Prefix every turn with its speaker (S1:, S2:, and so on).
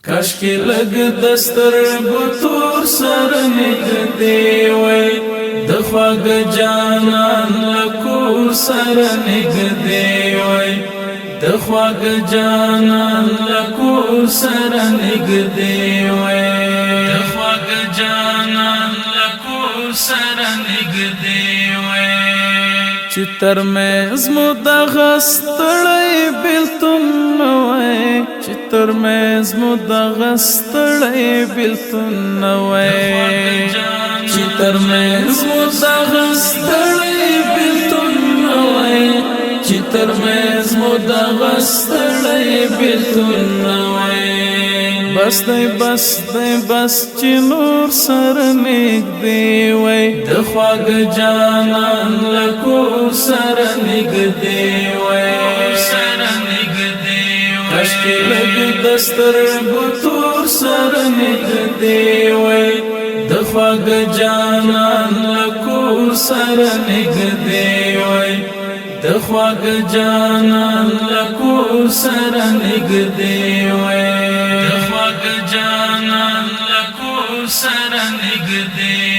S1: کاشکي لګ دستر بتور سر نګدې وای د خواږ جانان لکور سر نګدې وای د خواږ جانان لکور سر نګدې وای د خواږ جانان لکور سر نګدې وای چې تر مې زمو د غستړې بلتون وای چې تر مې زمو د غستړې بلتون وای چې تر مې زمو د غستړې بلتون وای چې تر مې زمو د غستړې بلتون وای بس دی بس چې نور سر نګدې وای د خواږ جانان لکور سر نګدې وای سر نګدې وای کاشکي لګ دستر بتور سر نګدې وای د خواږ جانان لکور سر نګدې وای د خواږ جانان لکور سر نګدې وای د خواږ جانان لکور سر نګدې